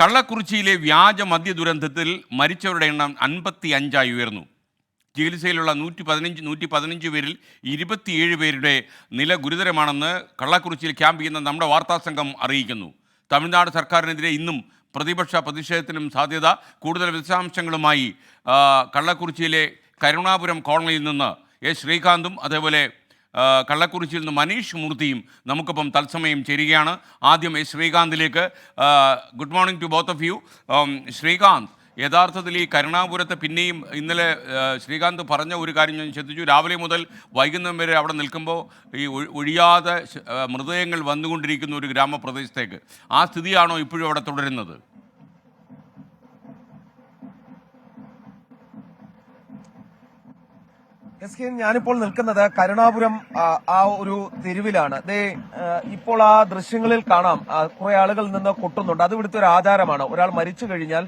കള്ളക്കുറിച്ചിയിലെ വ്യാജ മദ്യ ദുരന്തത്തിൽ മരിച്ചവരുടെ എണ്ണം 55ആയി ഉയർന്നു. ചികിത്സയിലുള്ള 115 പേരിൽ 27 പേരുടെ നില ഗുരുതരമാണെന്ന് കള്ളക്കുറിച്ചിയിൽ ക്യാമ്പ് ചെയ്യുന്ന നമ്മുടെ വാർത്താസംഘം അറിയിക്കുന്നു. തമിഴ്നാട് സർക്കാരിനെതിരെ ഇന്നും പ്രതിഷേധത്തിനും സാധ്യത. കൂടുതൽ വിശദാംശങ്ങളുമായി കള്ളക്കുറിച്ചിയിലെ കരുണാപുരം കോളനിയിൽ നിന്ന് ശ്രീകാന്തും അതേപോലെ കള്ളക്കുറിച്ചിയിൽ നിന്ന് മനീഷ് മൂർത്തിയും നമുക്കൊപ്പം തത്സമയം ചേരുകയാണ്. ആദ്യം ശ്രീകാന്തിലേക്ക്. Good morning to both of you. Sreekanth, യഥാർത്ഥത്തിൽ ഈ കരുണാപുരത്തെ പിന്നെയും ഇന്നലെ ശ്രീകാന്ത് പറഞ്ഞ ഒരു കാര്യം ഞാൻ ശ്രദ്ധിച്ചു. രാവിലെ മുതൽ വൈകുന്നേരം വരെ അവിടെ നിൽക്കുമ്പോൾ ഈ ഒഴിയാതെ മൃതദേഹങ്ങൾ വന്നുകൊണ്ടിരിക്കുന്ന ഒരു ഗ്രാമപ്രദേശത്തേക്ക്, ആ സ്ഥിതിയാണോ ഇപ്പോഴും അവിടെ തുടരുന്നത്? ഞാനിപ്പോൾ നിൽക്കുന്നത് കരുണാപുരം ആ ഒരു തെരുവിലാണ്. ഇപ്പോൾ ആ ദൃശ്യങ്ങളിൽ കാണാം, കുറെ ആളുകൾ നിന്ന് കൊട്ടുന്നുണ്ട്. അത് ഇവിടുത്തെ ഒരു ആചാരമാണ്. ഒരാൾ മരിച്ചു കഴിഞ്ഞാൽ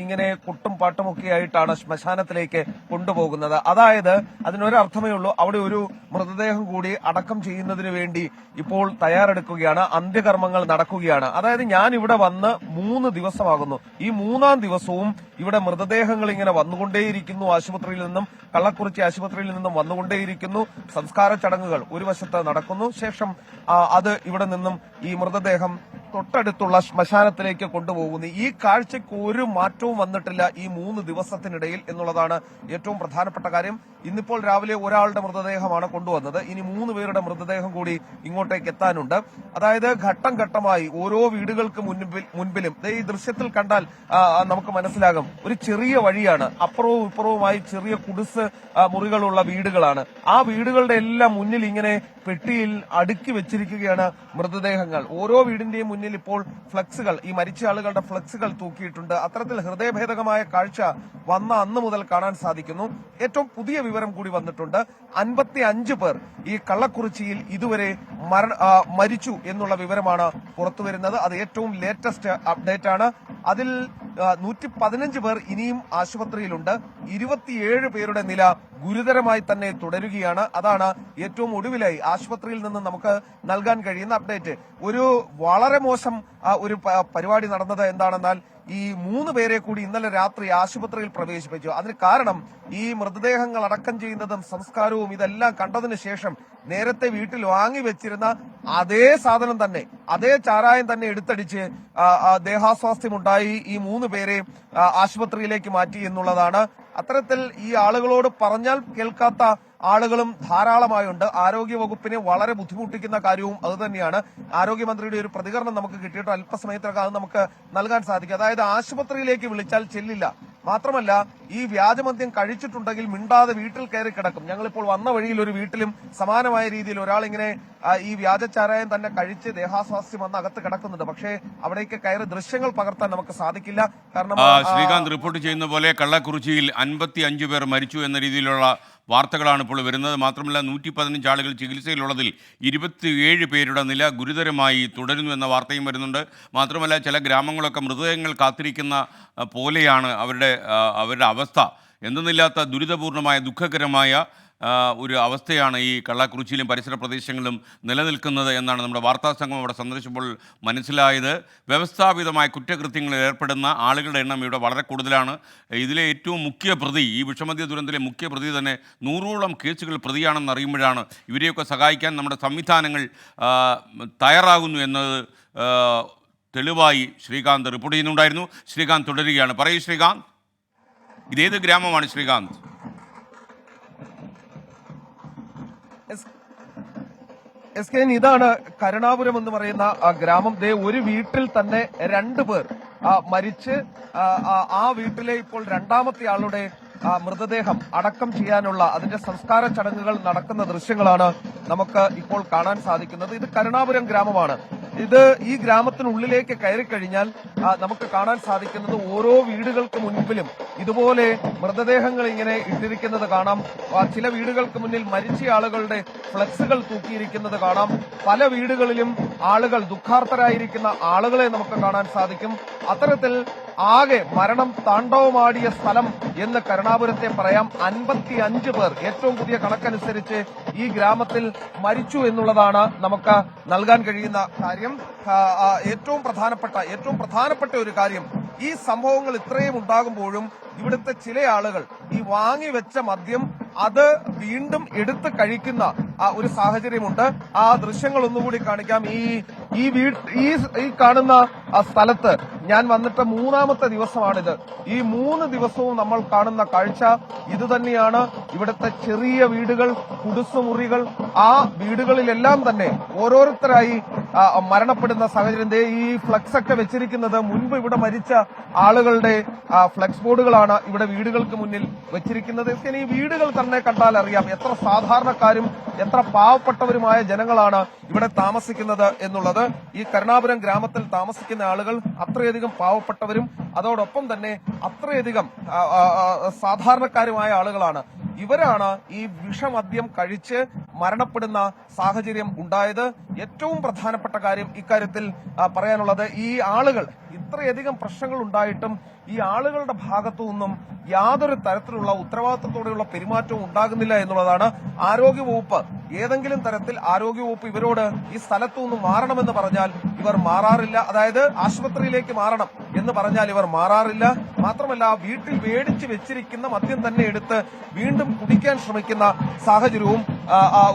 ഇങ്ങനെ കൊട്ടും പാട്ടുമൊക്കെ ആയിട്ടാണ് ശ്മശാനത്തിലേക്ക് കൊണ്ടുപോകുന്നത്. അതായത് അതിനൊരർത്ഥമേ ഉള്ളൂ, അവിടെ ഒരു മൃതദേഹം കൂടി അടക്കം ചെയ്യുന്നതിന് വേണ്ടി ഇപ്പോൾ തയ്യാറെടുക്കുകയാണ്, അന്ത്യകർമ്മങ്ങൾ നടക്കുകയാണ്. അതായത് ഞാൻ ഇവിടെ വന്ന് 3 ദിവസമാകുന്നു. ഈ 3-ാം ദിവസവും ഇവിടെ മൃതദേഹങ്ങൾ ഇങ്ങനെ വന്നുകൊണ്ടേയിരിക്കുന്നു. ആശുപത്രിയിൽ നിന്നും, കള്ളക്കുറിച്ചി ആശുപത്രിയിൽ നിന്നും വന്നുകൊണ്ടേയിരിക്കുന്നു. സംസ്കാര ചടങ്ങുകൾ ഒരു വശത്ത് നടക്കുന്നു. ശേഷം അത് ഇവിടെ നിന്നും ഈ മൃതദേഹം തൊട്ടടുത്തുള്ള ശ്മശാനത്തിലേക്ക് കൊണ്ടുപോകുന്നു. ഈ കാഴ്ചയ്ക്ക് ഒരു മാറ്റവും വന്നിട്ടില്ല ഈ 3 ദിവസത്തിനിടയിൽ എന്നുള്ളതാണ് ഏറ്റവും പ്രധാനപ്പെട്ട കാര്യം. ഇന്നിപ്പോൾ രാവിലെ ഒരാളുടെ മൃതദേഹമാണ് കൊണ്ടുവന്നത്. ഇനി 3 പേരുടെ മൃതദേഹം കൂടി ഇങ്ങോട്ടേക്ക് എത്താനുണ്ട്. അതായത് ഘട്ടം ഘട്ടമായി ഓരോ വീടുകൾക്ക് മുൻപിലും ഈ ദൃശ്യത്തിൽ കണ്ടാൽ നമുക്ക് മനസ്സിലാകും, ഒരു ചെറിയ വഴിയാണ്. അപ്പുറവും ഇപ്പുറവുമായി ചെറിയ കുടിസ് മുറികളുള്ള വീടുകളാണ്. ആ വീടുകളുടെ എല്ലാം മുന്നിൽ ഇങ്ങനെ പെട്ടിയിൽ അടുക്കി വെച്ചിരിക്കുകയാണ് മൃതദേഹങ്ങൾ. ഓരോ വീടിന്റെയും മുന്നിൽ ഇപ്പോൾ ഫ്ലക്സുകൾ, ഈ മരിച്ച ആളുകളുടെ ഫ്ലക്സുകൾ തൂക്കിയിട്ടുണ്ട്. അത്തരത്തിൽ ഹൃദയഭേദകമായ കാഴ്ച വന്ന അന്ന് മുതൽ കാണാൻ സാധിക്കുന്നു. ഏറ്റവും പുതിയ വിവരം കൂടി വന്നിട്ടുണ്ട്. 55 പേർ ഈ കള്ളക്കുറിച്ചിയിൽ ഇതുവരെ മരിച്ചു എന്നുള്ള വിവരമാണ് പുറത്തുവരുന്നത്. അത് ഏറ്റവും ലേറ്റസ്റ്റ് അപ്ഡേറ്റ് ആണ്. അതിൽ 115 പേർ ഇനിയും ആശുപത്രിയിലുണ്ട്. 27 പേരുടെ നില ഗുരുതരമായി തന്നെ തുടരുകയാണ്. അതാണ് ഏറ്റവും ഒടുവിലായി ആശുപത്രിയിൽ നിന്ന് നമുക്ക് നൽകാൻ കഴിയുന്ന അപ്ഡേറ്റ്. ഒരു വളരെ മോശം ഒരു പരിപാടി നടന്നത് എന്താണെന്നാൽ, ഈ 3 പേരെ കൂടി ഇന്നലെ രാത്രി ആശുപത്രിയിൽ പ്രവേശിപ്പിച്ചു. അതിന് കാരണം ഈ മൃതദേഹങ്ങൾ അടക്കം ചെയ്യുന്നതും സംസ്കാരവും ഇതെല്ലാം കണ്ടതിന് ശേഷം നേരത്തെ വീട്ടിൽ വാങ്ങിവെച്ചിരുന്ന അതേ സാധനം തന്നെ, അതേ ചാരായം തന്നെ എടുത്തടിച്ച് ദേഹാസ്വാസ്ഥ്യമുണ്ടായി ഈ 3 പേരെ ആശുപത്രിയിലേക്ക് മാറ്റി എന്നുള്ളതാണ്. അത്തരത്തിൽ ഈ ആളുകളോട് പറഞ്ഞാൽ കേൾക്കാത്ത ആളുകളും ധാരാളമായുണ്ട്. ആരോഗ്യവകുപ്പിനെ വളരെ ബുദ്ധിമുട്ടിക്കുന്ന കാര്യവും അതുതന്നെയാണ്. ആരോഗ്യമന്ത്രിയുടെ ഒരു പ്രതികരണം നമുക്ക് കിട്ടിയിട്ട് അല്പസമയത്തിനകം അത് നമുക്ക് നൽകാൻ സാധിക്കും. അതായത് ആശുപത്രിയിലേക്ക് വിളിച്ചാൽ ചെല്ലില്ല, മാത്രമല്ല ഈ വ്യാജമദ്യം കഴിച്ചിട്ടുണ്ടെങ്കിൽ മിണ്ടാതെ വീട്ടിൽ കയറി കിടക്കും. ഞങ്ങളിപ്പോൾ വന്ന വഴിയിൽ ഒരു വീട്ടിലും സമാനമായ രീതിയിൽ ഒരാൾ ഇങ്ങനെ ഈ വ്യാജച്ചാരായം തന്നെ കഴിച്ച് ദേഹാസ്വാസ്ഥ്യം വന്ന് അകത്ത് കിടക്കുന്നുണ്ട്. പക്ഷേ അവിടേക്ക് കയറി ദൃശ്യങ്ങൾ പകർത്താൻ നമുക്ക് സാധിക്കില്ല. കാരണം ശ്രീകാന്ത് റിപ്പോർട്ട് ചെയ്യുന്ന പോലെ കള്ളക്കുറിച്ചിയിൽ 55 പേർ മരിച്ചു എന്ന രീതിയിലുള്ള വാർത്തകളാണ് ഇപ്പോൾ വരുന്നത്. മാത്രമല്ല 115 ആളുകൾ ചികിത്സയിലുള്ളതിൽ 27 പേരുടെ നില ഗുരുതരമായി തുടരുന്നു എന്ന വാർത്തയും വരുന്നുണ്ട്. മാത്രമല്ല ചില ഗ്രാമങ്ങളൊക്കെ മൃതദേഹങ്ങൾ കാത്തിരിക്കുന്ന പോലെയാണ് അവരുടെ അവസ്ഥ. എന്തെന്നില്ലാത്ത ദുരിതപൂർണമായ ദുഃഖകരമായ ഒരു അവസ്ഥയാണ് ഈ കള്ളക്കുറിച്ചിയിലും പരിസര പ്രദേശങ്ങളിലും നിലനിൽക്കുന്നത് എന്നാണ് നമ്മുടെ വാർത്താസംഘം അവിടെ സന്ദർശിച്ചപ്പോൾ മനസ്സിലായത്. വ്യവസ്ഥാപിതമായ കുറ്റകൃത്യങ്ങളിൽ ഏർപ്പെടുന്ന ആളുകളുടെ എണ്ണം ഇവിടെ വളരെ കൂടുതലാണ്. ഇതിലെ ഏറ്റവും മുഖ്യ പ്രതി, ഈ വിഷമദ്യ ദുരന്തത്തിലെ മുഖ്യ പ്രതി തന്നെ 100ഓളം കേസുകൾ പ്രതിയാണെന്ന് അറിയുമ്പോഴാണ് ഇവരെയൊക്കെ സഹായിക്കാൻ നമ്മുടെ സംവിധാനങ്ങൾ തയ്യാറാകുന്നു എന്നത് തെളിവായി ശ്രീകാന്ത് റിപ്പോർട്ട് ചെയ്യുന്നുണ്ടായിരുന്നു. ശ്രീകാന്ത് തുടരുകയാണ്. പറയൂ ശ്രീകാന്ത്, ഇതേത് ഗ്രാമമാണ് ശ്രീകാന്ത്? ഇതാണ് കരുണാപുരം എന്ന് പറയുന്ന ഗ്രാമം. ഒരു വീട്ടിൽ തന്നെ 2 പേർ മരിച്ച് ആ വീട്ടിലെ ഇപ്പോൾ 2ാമത്തെ ആളുടെ മൃതദേഹം അടക്കം ചെയ്യാനുള്ള അതിന്റെ സംസ്കാര ചടങ്ങുകൾ നടക്കുന്ന ദൃശ്യങ്ങളാണ് നമുക്ക് ഇപ്പോൾ കാണാൻ സാധിക്കുന്നത്. ഇത് കരുണാപുരം ഗ്രാമമാണ്. ഈ ഗ്രാമത്തിനുള്ളിലേക്ക് കയറി കഴിഞ്ഞാൽ നമുക്ക് കാണാൻ സാധിക്കുന്നത് ഓരോ വീടുകൾക്ക് മുൻപിലും ഇതുപോലെ മൃതദേഹങ്ങൾ ഇങ്ങനെ ഇട്ടിരിക്കുന്നത് കാണാം. ചില വീടുകൾക്ക് മുന്നിൽ മരിച്ച ആളുകളുടെ ഫ്ലക്സുകൾ തൂക്കിയിരിക്കുന്നത് കാണാം. പല വീടുകളിലും ആളുകൾ, ദുഃഖാർത്തരായിരിക്കുന്ന ആളുകളെ നമുക്ക് കാണാൻ സാധിക്കും. അത്തരത്തിൽ ആകെ മരണം താണ്ഡവമാടിയ സ്ഥലം എന്ന് കരുണാപുരത്തെ പറയാം. 55 പേർ ഏറ്റവും പുതിയ കണക്കനുസരിച്ച് ഈ ഗ്രാമത്തിൽ മരിച്ചു എന്നുള്ളതാണ് നമുക്ക് നൽകാൻ കഴിയുന്ന കാര്യം. ഏറ്റവും പ്രധാനപ്പെട്ട ഒരു കാര്യം, ഈ സംഭവങ്ങൾ ഇത്രയും ഉണ്ടാകുമ്പോഴും ഇവിടുത്തെ ചില ആളുകൾ ഈ വാങ്ങിവെച്ച മദ്യം അത് വീണ്ടും എടുത്ത് കഴിക്കുന്ന ഒരു സാഹചര്യമുണ്ട്. ആ ദൃശ്യങ്ങൾ ഒന്നുകൂടി കാണിക്കാം. ഈ കാണുന്ന സ്ഥലത്ത് ഞാൻ വന്നിട്ട് 3ാമത്തെ ദിവസമാണിത്. ഈ 3 ദിവസവും നമ്മൾ കാണുന്ന കാഴ്ച ഇത് തന്നെയാണ്. ഇവിടുത്തെ ചെറിയ വീടുകൾ, കുടിസുമുറികൾ, ആ വീടുകളിലെല്ലാം തന്നെ ഓരോരുത്തരായി മരണപ്പെടുന്ന സാഹചര്യം. ഈ ഫ്ലക്സ് ഒക്കെ വെച്ചിരിക്കുന്നത് മുൻപ് ഇവിടെ മരിച്ച ആളുകളുടെ ഫ്ലക്സ് ബോർഡുകളാണ് ഇവിടെ വീടുകൾക്ക് മുന്നിൽ വെച്ചിരിക്കുന്നത്. ഈ വീടുകൾ തന്നെ കണ്ടാൽ അറിയാം എത്ര സാധാരണക്കാരും എത്ര പാവപ്പെട്ടവരുമായ ജനങ്ങളാണ് ഇവിടെ താമസിക്കുന്നത് എന്നുള്ളത്. ഈ കരുണാപുരം ഗ്രാമത്തിൽ താമസിക്കുന്ന ആളുകൾ അത്രയധികം പാവപ്പെട്ടവരും അതോടൊപ്പം തന്നെ അത്രയധികം സാധാരണക്കാരുമായ ആളുകളാണ്. ഇവരാണ് ഈ വിഷമദ്യം കഴിച്ച് മരണപ്പെടുന്ന സാഹചര്യം ഉണ്ടായത്. ഏറ്റവും പ്രധാനപ്പെട്ട കാര്യം ഇക്കാര്യത്തിൽ പറയാനുള്ളത്, ഈ ആളുകൾ ഇത്രയധികം പ്രശ്നങ്ങൾ ഉണ്ടായിട്ടും ഈ ആളുകളുടെ ഭാഗത്തു നിന്നും യാതൊരു തരത്തിലുള്ള ഉത്തരവാദിത്തത്തോടെയുള്ള പെരുമാറ്റവും ഉണ്ടാകുന്നില്ല എന്നുള്ളതാണ്. ആരോഗ്യവകുപ്പ് ഏതെങ്കിലും തരത്തിൽ ആരോഗ്യവകുപ്പ് ഇവരോട് ഈ സ്ഥലത്തു നിന്നും മാറണമെന്ന് പറഞ്ഞാൽ ഇവർ മാറാറില്ല. അതായത് ആശുപത്രിയിലേക്ക് മാറണം എന്ന് പറഞ്ഞാൽ ഇവർ മാറാറില്ല. മാത്രമല്ല വീട്ടിൽ മേടിച്ച് വെച്ചിരിക്കുന്ന മദ്യം തന്നെ എടുത്ത് വീണ്ടും കുടിക്കാൻ ശ്രമിക്കുന്ന സാഹചര്യവും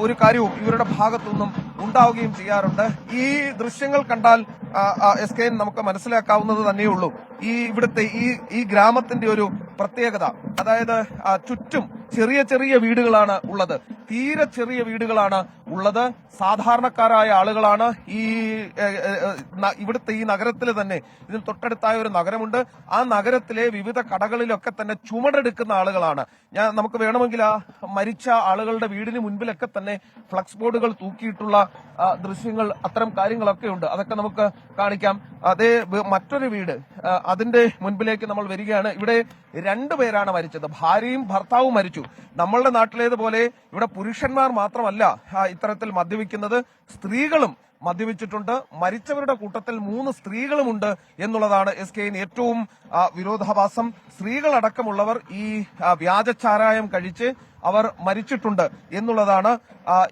ഒരു കാര്യവും ഇവരുടെ ഭാഗത്തുനിന്നും ഉണ്ടാവുകയും ചെയ്യാറുണ്ട്. ഈ ദൃശ്യങ്ങൾ കണ്ടാൽ SKN നമുക്ക് മനസ്സിലാക്കാവുന്നത് തന്നെയുള്ളൂ ഇവിടുത്തെ ഈ ഗ്രാമത്തിന്റെ ഒരു പ്രത്യേകത. അതായത് ചുറ്റും ചെറിയ ചെറിയ വീടുകളാണ് ഉള്ളത്, തീരെ ചെറിയ വീടുകളാണ് ഉള്ളത്. സാധാരണക്കാരായ ആളുകളാണ് ഇവിടുത്തെ ഈ നഗരത്തിൽ തന്നെ. ഇതിന് തൊട്ടടുത്തായ ഒരു നഗരമുണ്ട്. ആ നഗരത്തിലെ വിവിധ കടകളിലൊക്കെ തന്നെ ചുമടെടുക്കുന്ന ആളുകളാണ്. നമുക്ക് വേണമെങ്കിൽ ആ മരിച്ച ആളുകളുടെ വീടിന് മുൻപിലൊക്കെ തന്നെ ഫ്ലക്സ് ബോർഡുകൾ തൂക്കിയിട്ടുള്ള ദൃശ്യങ്ങൾ, അത്തരം കാര്യങ്ങളൊക്കെ ഉണ്ട്. അതൊക്കെ നമുക്ക് കാണിക്കാം. അതേ മറ്റൊരു വീട്, അതിന്റെ മുൻപിലേക്ക് നമ്മൾ വരികയാണ്. ഇവിടെ 2 പേരാണ് മരിച്ചത്, ഭാര്യയും ഭർത്താവും മരിച്ചു. നമ്മളുടെ നാട്ടിലേതുപോലെ ഇവിടെ പുരുഷന്മാർ മാത്രമല്ല ഇത്തരത്തിൽ മദ്യപിക്കുന്നത്, സ്ത്രീകളും മദ്യപിച്ചിട്ടുണ്ട്. മരിച്ചവരുടെ കൂട്ടത്തിൽ 3 സ്ത്രീകളുമുണ്ട് എന്നുള്ളതാണ് SKN ഏറ്റവും വിരോധാഭാസം. സ്ത്രീകളടക്കമുള്ളവർ ഈ വ്യാജച്ചാരായം കഴിച്ച് അവർ മരിച്ചിട്ടുണ്ട് എന്നുള്ളതാണ്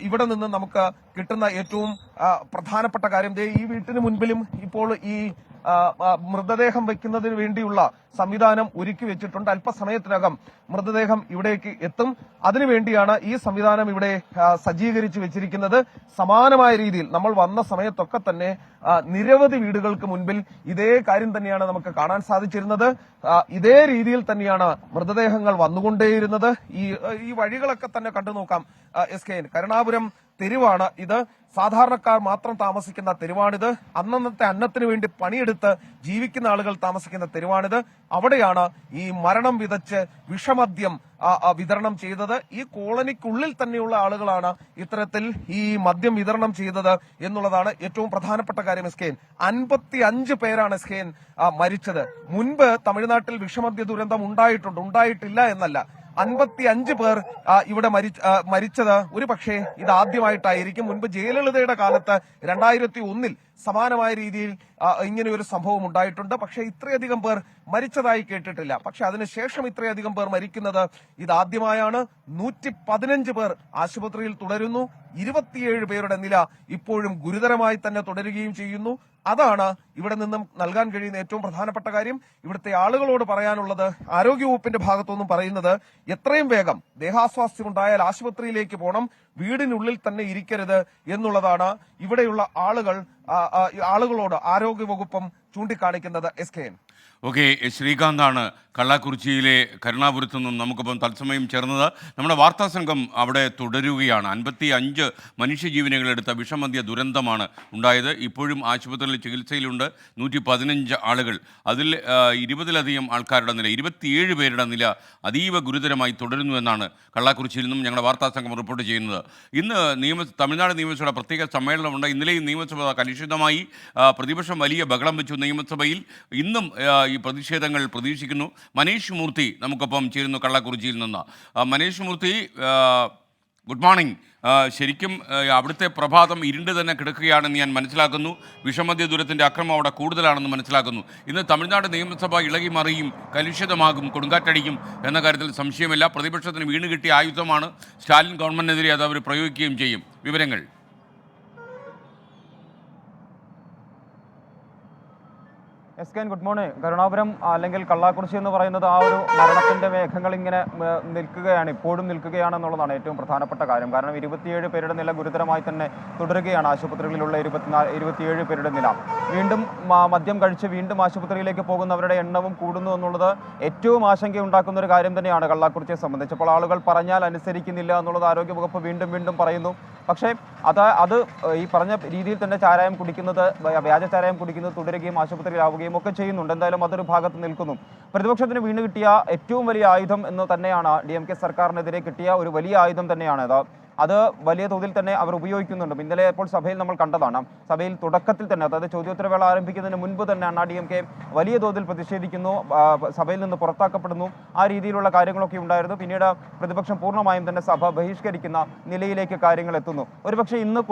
ഇവിടെ നിന്ന് നമുക്ക് കിട്ടുന്ന ഏറ്റവും പ്രധാനപ്പെട്ട കാര്യം. ഈ വീട്ടിന് മുൻപിലും ഇപ്പോൾ ഈ മൃതദേഹം വയ്ക്കുന്നതിന് വേണ്ടിയുള്ള സംവിധാനം ഒരുക്കി വെച്ചിട്ടുണ്ട്. അല്പസമയത്തിനകം മൃതദേഹം ഇവിടേക്ക് എത്തും. അതിനുവേണ്ടിയാണ് ഈ സംവിധാനം ഇവിടെ സജ്ജീകരിച്ചു വെച്ചിരിക്കുന്നത്. സമാനമായ രീതിയിൽ നമ്മൾ വന്ന സമയത്തൊക്കെ തന്നെ നിരവധി വീടുകൾക്ക് മുൻപിൽ ഇതേ കാര്യം തന്നെയാണ് നമുക്ക് കാണാൻ സാധിച്ചിരുന്നത്. ഇതേ രീതിയിൽ തന്നെയാണ് മൃതദേഹങ്ങൾ വന്നുകൊണ്ടേയിരുന്നത്. ഈ വഴികളൊക്കെ തന്നെ കണ്ടു നോക്കാം. SKN കരുണാപുരം തെരുവാണ് ഇത്. സാധാരണക്കാർ മാത്രം താമസിക്കുന്ന തെരുവാണിത്. അന്നന്നത്തെ അന്നത്തിന് വേണ്ടി പണിയെടുത്ത് ജീവിക്കുന്ന ആളുകൾ താമസിക്കുന്ന തെരുവാണിത്. അവിടെയാണ് ഈ മരണം വിതച്ച് വിഷമദ്യം വിതരണം ചെയ്തത്. ഈ കോളനിക്കുള്ളിൽ തന്നെയുള്ള ആളുകളാണ് ഇത്തരത്തിൽ ഈ മദ്യം വിതരണം ചെയ്തത് എന്നുള്ളതാണ് ഏറ്റവും പ്രധാനപ്പെട്ട കാര്യം. SKN 55 പേരാണ് SKN മരിച്ചത്. മുൻപ് തമിഴ്നാട്ടിൽ വിഷമദ്യ ദുരന്തം ഉണ്ടായിട്ടില്ല എന്നല്ല, 55 പേർ ഇവിടെ മരിച്ചത് ഒരു പക്ഷേ ഇത് ആദ്യമായിട്ടായിരിക്കും. മുൻപ് ജയലളിതയുടെ കാലത്ത് 2001 സമാനമായ രീതിയിൽ ഇങ്ങനെ ഒരു സംഭവം ഉണ്ടായിട്ടുണ്ട്. പക്ഷേ ഇത്രയധികം പേർ മരിച്ചതായി കേട്ടിട്ടില്ല. പക്ഷെ അതിനുശേഷം ഇത്രയധികം പേർ മരിക്കുന്നത് ഇതാദ്യമായാണ്. 115 പേർ ആശുപത്രിയിൽ തുടരുന്നു. 27 പേരുടെ നില ഇപ്പോഴും ഗുരുതരമായി തന്നെ തുടരുകയും ചെയ്യുന്നു. അതാണ് ഇവിടെ നിന്നും നൽകാൻ കഴിയുന്ന ഏറ്റവും പ്രധാനപ്പെട്ട കാര്യം. ഇവിടുത്തെ ആളുകളോട് പറയാനുള്ളത്, ആരോഗ്യവകുപ്പിന്റെ ഭാഗത്തുനിന്നും പറയുന്നത്, എത്രയും വേഗം ദേഹാസ്വാസ്ഥ്യമുണ്ടായാൽ ആശുപത്രിയിലേക്ക് പോകണം, വീടിനുള്ളിൽ തന്നെ ഇരിക്കരുത് എന്നുള്ളതാണ് ഇവിടെയുള്ള ആളുകളോട് ആരോഗ്യവകുപ്പും ചൂണ്ടിക്കാണിക്കുന്നത്. SKN. ഓക്കെ, ശ്രീകാന്താണ് കള്ളാക്കുറിച്ചിയിലെ കരുണാപുരത്തു നിന്നും നമുക്കിപ്പം തത്സമയം ചേർന്നത്. നമ്മുടെ വാർത്താ സംഘം അവിടെ തുടരുകയാണ്. 55 മനുഷ്യജീവനുകളെടുത്ത വിഷമദ്യ ദുരന്തമാണ് ഉണ്ടായത്. ഇപ്പോഴും ആശുപത്രിയിൽ ചികിത്സയിലുണ്ട് 115 ആളുകൾ. അതിൽ 20-ലധികം ആൾക്കാരുടെ നില, 27 പേരുടെ നില അതീവ ഗുരുതരമായി തുടരുന്നു എന്നാണ് കള്ളാക്കുറിച്ചിയിൽ നിന്നും ഞങ്ങളുടെ വാർത്താ സംഘം റിപ്പോർട്ട് ചെയ്യുന്നത്. ഇന്ന് തമിഴ്നാട് നിയമസഭയുടെ പ്രത്യേക സമ്മേളനമുണ്ട്. ഇന്നലെയും നിയമസഭ കലുഷിതമായി, പ്രതിപക്ഷം വലിയ ബഹളം വെച്ചു നിയമസഭയിൽ. ഇന്നും ഈ പ്രതിഷേധങ്ങൾ പ്രതീക്ഷിക്കുന്നു. മനീഷ് മൂർത്തി നമുക്കൊപ്പം ചേരുന്നു കള്ളാക്കുറിച്ചിയിൽ നിന്ന്. മനീഷ് മൂർത്തി, ഗുഡ് മോർണിംഗ്. ശരിക്കും അവിടുത്തെ പ്രഭാതം ഇരുണ്ട് തന്നെ കിടക്കുകയാണെന്ന് ഞാൻ മനസ്സിലാക്കുന്നു. വിഷമദ്യ ദുരത്തിൻ്റെ അക്രമം അവിടെ കൂടുതലാണെന്ന് മനസ്സിലാക്കുന്നു. ഇന്ന് തമിഴ്നാട് നിയമസഭ ഇളകി മറിയും, കലുഷിതമാകും, കൊടുങ്കാറ്റടിക്കും എന്ന കാര്യത്തിൽ സംശയമില്ല. പ്രതിപക്ഷത്തിന് വീണ് കിട്ടിയ ആയുധമാണ്. സ്റ്റാലിൻ ഗവൺമെൻറ്റിനെതിരെ അത് അവർ പ്രയോഗിക്കുകയും ചെയ്യും. വിവരങ്ങൾ. S K, good morning. Karunapuram അല്ലെങ്കിൽ കള്ളാക്കുറിശി എന്ന് പറയുന്നത് ആ ഒരു മരണത്തിന്റെ മേഘങ്ങൾ ഇങ്ങനെ നിൽക്കുകയാണ്, ഇപ്പോഴും നിൽക്കുകയാണെന്നുള്ളതാണ് ഏറ്റവും പ്രധാനപ്പെട്ട കാര്യം. കാരണം 27 പേരുടെ നില ഗുരുതരമായി തന്നെ തുടരുകയാണ്. ആശുപത്രികളിലുള്ള 27 പേരുടെ നില. വീണ്ടും മദ്യം കഴിച്ച് വീണ്ടും ആശുപത്രിയിലേക്ക് പോകുന്നവരുടെ എണ്ണവും കൂടുന്നു എന്നുള്ളത് ഏറ്റവും ആശങ്കയുണ്ടാക്കുന്ന ഒരു കാര്യം തന്നെയാണ് കള്ളാക്കുറിച്ചിയെ സംബന്ധിച്ച്. അപ്പോൾ ആളുകൾ പറഞ്ഞാൽ അനുസരിക്കുന്നില്ല എന്നുള്ളത് ആരോഗ്യവകുപ്പ് വീണ്ടും വീണ്ടും പറയുന്നു. പക്ഷേ അത് ഈ പറഞ്ഞ രീതിയിൽ തന്നെ ചാരായം കുടിക്കുന്നത്, വ്യാജ ചാരായം കുടിക്കുന്നത് തുടരുകയും ആശുപത്രിയിലാവുകയും ഒക്കെ ചെയ്യുന്നുണ്ട്. എന്തായാലും അതൊരു ഭാഗത്ത് നിൽക്കുന്നു. പ്രതിപക്ഷത്തിന് വീണ് കിട്ടിയ ഏറ്റവും വലിയ ആയുധം എന്ന് തന്നെയാണ് DMK സർക്കാരിനെതിരെ കിട്ടിയ ഒരു വലിയ ആയുധം തന്നെയാണ് അത് വലിയ തോതിൽ തന്നെ അവർ ഉപയോഗിക്കുന്നുണ്ട്. ഇന്നലെ ഇപ്പോൾ സഭയിൽ നമ്മൾ കണ്ടതാണ്. സഭയിൽ തുടക്കത്തിൽ തന്നെ, അതായത് ചോദ്യോത്തരവേള ആരംഭിക്കുന്നതിന് മുൻപ് തന്നെ DMK വലിയ തോതിൽ പ്രതിഷേധിക്കുന്നു, സഭയിൽ നിന്ന് പുറത്താക്കപ്പെടുന്നു. ആ രീതിയിലുള്ള കാര്യങ്ങളൊക്കെ ഉണ്ടായിരുന്നു. പിന്നീട് പ്രതിപക്ഷം പൂർണ്ണമായും തന്നെ സഭ ബഹിഷ്കരിക്കുന്ന നിലയിലേക്ക് കാര്യങ്ങൾ എത്തുന്നു. ഒരുപക്ഷെ ഇന്ന്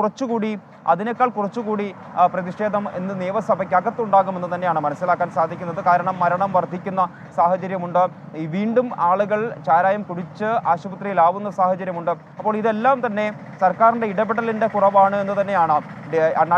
അതിനേക്കാൾ കുറച്ചുകൂടി പ്രതിഷേധം ഇന്ന് നിയമസഭയ്ക്കകത്തുണ്ടാകുമെന്ന് തന്നെയാണ് മനസ്സിലാക്കാൻ സാധിക്കുന്നത്. കാരണം മരണം വർദ്ധിക്കുന്ന സാഹചര്യമുണ്ട്, വീണ്ടും ആളുകൾ ചാരായം കുടിച്ച് ആശുപത്രിയിലാവുന്ന സാഹചര്യമുണ്ട്. അപ്പോൾ ഇതെല്ലാം തന്നെ സർക്കാരിന്റെ ഇടപെടലിന്റെ കുറവാണ് എന്ന് തന്നെയാണ്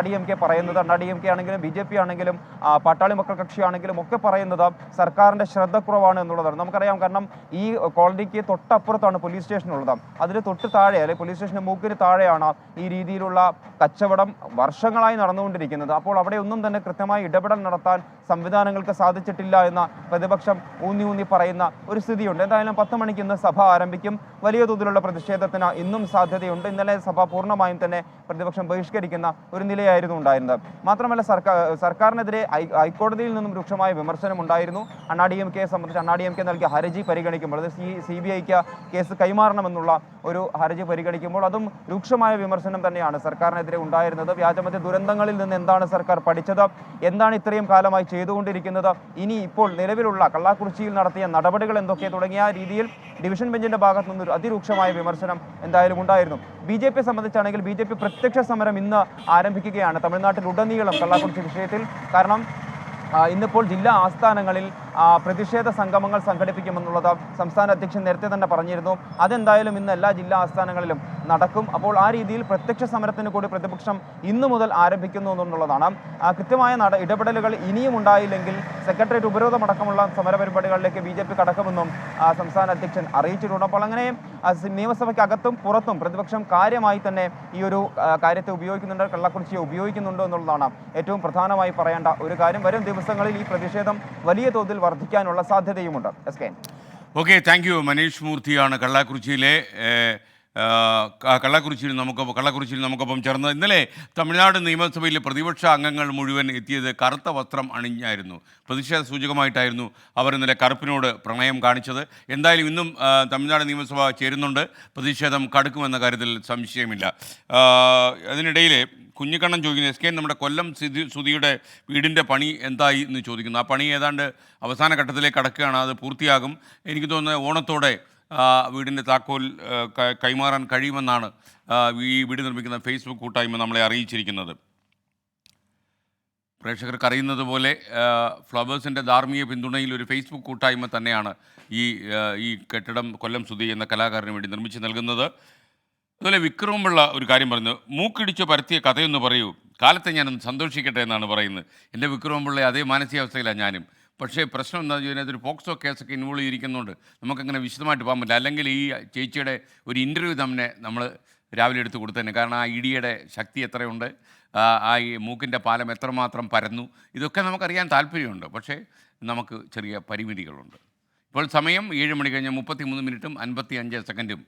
DMK പറയുന്നത്. DMK ആണെങ്കിലും BJP ആണെങ്കിലും പാട്ടാളി മക്കൾ കക്ഷിയാണെങ്കിലും ഒക്കെ പറയുന്നത് സർക്കാരിന്റെ ശ്രദ്ധക്കുറവാണ് എന്നുള്ളതാണ്. നമുക്കറിയാം, കാരണം ഈ കോളനിക്ക് തൊട്ടപ്പുറത്താണ് പോലീസ് സ്റ്റേഷൻ ഉള്ളത്. അതിന് തൊട്ട് താഴെ, അല്ലെങ്കിൽ പോലീസ് സ്റ്റേഷന് മൂക്കിന് താഴെയാണ് ഈ രീതിയിലുള്ള കച്ചവടം വർഷങ്ങളായി നടന്നുകൊണ്ടിരിക്കുന്നത്. അപ്പോൾ അവിടെ ഒന്നും തന്നെ കൃത്യമായി ഇടപെടൽ നടത്താൻ സംവിധാനങ്ങൾക്ക് സാധിച്ചിട്ടില്ല എന്ന പ്രതിപക്ഷം ഊന്നി പറയുന്ന ഒരു സ്ഥിതിയുണ്ട്. എന്തായാലും 10 മണിക്ക് ഇന്ന് സഭ ആരംഭിക്കും. വലിയ തോതിലുള്ള പ്രതിഷേധത്തിന് ഇന്നും സാധ്യതയുണ്ട്. ഇന്നലെ സഭ പൂർണ്ണമായും തന്നെ പ്രതിപക്ഷം ബഹിഷ്കരിക്കുന്ന ഒരു നിലയായിരുന്നു ഉണ്ടായിരുന്നത്. മാത്രമല്ല, സർക്കാരിനെതിരെ ഹൈക്കോടതിയിൽ നിന്നും രൂക്ഷമായ വിമർശനം ഉണ്ടായിരുന്നു. DMKയെ സംബന്ധിച്ച് DMK നൽകിയ ഹർജി പരിഗണിക്കുമ്പോൾ, അത് CBIക്ക് കേസ് കൈമാറണമെന്നുള്ള ഒരു ഹർജി പരിഗണിക്കുമ്പോൾ അതും രൂക്ഷമായ വിമർശനം തന്നെയാണ് സർക്കാരിനെതിരെ ഉണ്ടായിരുന്നത്. വ്യാജമദ്യ ദുരന്തങ്ങളിൽ നിന്ന് എന്താണ് സർക്കാർ പഠിച്ചത്, എന്താണ് ഇത്രയും കാലമായി ചെയ്തുകൊണ്ടിരിക്കുന്നത്, ഇനി ഇപ്പോൾ നിലവിലുള്ള കള്ളാക്കുറിച്ചിയിൽ നടത്തിയ നടപടികൾ എന്തൊക്കെ തുടങ്ങിയ രീതിയിൽ ഡിവിഷൻ ബെഞ്ചിന്റെ ഭാഗത്തു നിന്നൊരു അതിരൂക്ഷമായ വിമർശനം എന്തായാലും ഉണ്ടായിരുന്നു. BJP സംബന്ധിച്ചാണെങ്കിൽ BJP പ്രത്യക്ഷ സമരം ഇന്ന് ആരംഭിക്കുകയാണ് തമിഴ്നാട്ടിലുടനീളം കള്ളാക്കുറിച്ചി വിഷയത്തിൽ. കാരണം ഇന്നിപ്പോൾ ജില്ലാ ആസ്ഥാനങ്ങളിൽ പ്രതിഷേധ സംഗമങ്ങൾ സംഘടിപ്പിക്കുമെന്നുള്ളത് സംസ്ഥാന അധ്യക്ഷൻ നേരത്തെ തന്നെ പറഞ്ഞിരുന്നു. അതെന്തായാലും ഇന്ന് എല്ലാ ജില്ലാ ആസ്ഥാനങ്ങളിലും നടക്കും. അപ്പോൾ ആ രീതിയിൽ പ്രത്യക്ഷ സമരത്തിന് കൂടി പ്രതിപക്ഷം ഇന്നു മുതൽ ആരംഭിക്കുന്നു എന്നുള്ളതാണ്. കൃത്യമായ ഇടപെടലുകൾ ഇനിയും ഉണ്ടായില്ലെങ്കിൽ സെക്രട്ടേറിയറ്റ് ഉപരോധമടക്കമുള്ള സമരപരിപാടികളിലേക്ക് BJP കടക്കുമെന്നും സംസ്ഥാന അധ്യക്ഷൻ അറിയിച്ചിട്ടുണ്ട്. അപ്പോൾ അങ്ങനെ നിയമസഭയ്ക്കകത്തും പുറത്തും പ്രതിപക്ഷം കാര്യമായി തന്നെ ഈ ഒരു കാര്യത്തെ ഉപയോഗിക്കുന്നുണ്ട്, കള്ളക്കുറിച്ചിയെ ഉപയോഗിക്കുന്നുണ്ടോ എന്നുള്ളതാണ് ഏറ്റവും പ്രധാനമായി പറയേണ്ട ഒരു കാര്യം. വരും ദിവസങ്ങളിൽ ഈ പ്രതിഷേധം വലിയ തോതിൽ വർദ്ധിക്കാനുള്ള സാധ്യതയുമുണ്ട്. Okay, thank you. മനീഷ് മൂർത്തിയാണ് കള്ളാക്കുറിച്ചിയിൽ നമുക്കൊപ്പം ചേർന്നത്. ഇന്നലെ തമിഴ്നാട് നിയമസഭയിലെ പ്രതിപക്ഷ അംഗങ്ങൾ മുഴുവൻ എത്തിയത് കറുത്ത വസ്ത്രം അണിഞ്ഞായിരുന്നു. പ്രതിഷേധ സൂചകമായിട്ടായിരുന്നു അവർ ഇന്നലെ കറുപ്പിനോട് പ്രണയം കാണിച്ചത്. എന്തായാലും ഇന്നും തമിഴ്നാട് നിയമസഭ ചേരുന്നുണ്ട്. പ്രതിഷേധം കടുക്കുമെന്ന കാര്യത്തിൽ സംശയമില്ല. അതിനിടയിൽ കുഞ്ഞിക്കണ്ണൻ ചോദിക്കുന്നു, SK നമ്മുടെ കൊല്ലം സുധിയുടെ വീടിൻ്റെ പണി എന്തായി എന്ന് ചോദിക്കുന്നു. ആ പണി ഏതാണ്ട് അവസാന ഘട്ടത്തിലേക്ക് കടക്കുകയാണ്. അത് പൂർത്തിയാകും. എനിക്ക് തോന്നുന്നത് ഓണത്തോടെ വീടിൻ്റെ താക്കോൽ കൈമാറാൻ കഴിയുമെന്നാണ് ഈ വീട് നിർമ്മിക്കുന്ന ഫേസ്ബുക്ക് കൂട്ടായ്മ നമ്മളെ അറിയിച്ചിരിക്കുന്നത്. പ്രേക്ഷകർക്ക് അറിയുന്നത് പോലെ ഫ്ലവേഴ്സിൻ്റെ ധാർമ്മിക പിന്തുണയിൽ ഒരു ഫേസ്ബുക്ക് കൂട്ടായ്മ തന്നെയാണ് ഈ കെട്ടിടം കൊല്ലം സുധി എന്ന കലാകാരന് വേണ്ടി നിർമ്മിച്ച് നൽകുന്നത്. അതുപോലെ വിക്രമുള്ള ഒരു കാര്യം പറഞ്ഞു, മൂക്കിടിച്ച് പരത്തിയ കഥയൊന്ന് പറയൂ, കാലത്തെ ഞാനൊന്ന് സന്തോഷിക്കട്ടെ എന്നാണ് പറയുന്നത്. എൻ്റെ വിക്രമുള്ള അതേ മാനസികാവസ്ഥയിലാണ് ഞാനും. പക്ഷേ പ്രശ്നം എന്താണെന്ന് വെച്ചാൽ ഇതിനകത്തൊരു പോക്സോ കേസൊക്കെ ഇൻവോൾവ് ചെയ്തിരിക്കുന്നതുകൊണ്ട് നമുക്കങ്ങനെ വിശദമായിട്ട് പോകാൻ പറ്റില്ല. അല്ലെങ്കിൽ ഈ ചേച്ചിയുടെ ഒരു ഇൻ്റർവ്യൂ നമ്മൾ രാവിലെ എടുത്ത് കൊടുത്തതന്നെ. കാരണം ആ ഇടിയുടെ ശക്തി എത്രയുണ്ട്, ആ ഈ മൂക്കിൻ്റെ പാലം എത്രമാത്രം പരന്നു, ഇതൊക്കെ നമുക്കറിയാൻ താല്പര്യമുണ്ട്. പക്ഷേ നമുക്ക് ചെറിയ പരിമിതികളുണ്ട്. ഇപ്പോൾ സമയം 7 മണി കഴിഞ്ഞ് 33 മിനിറ്റും 55 സെക്കൻഡും.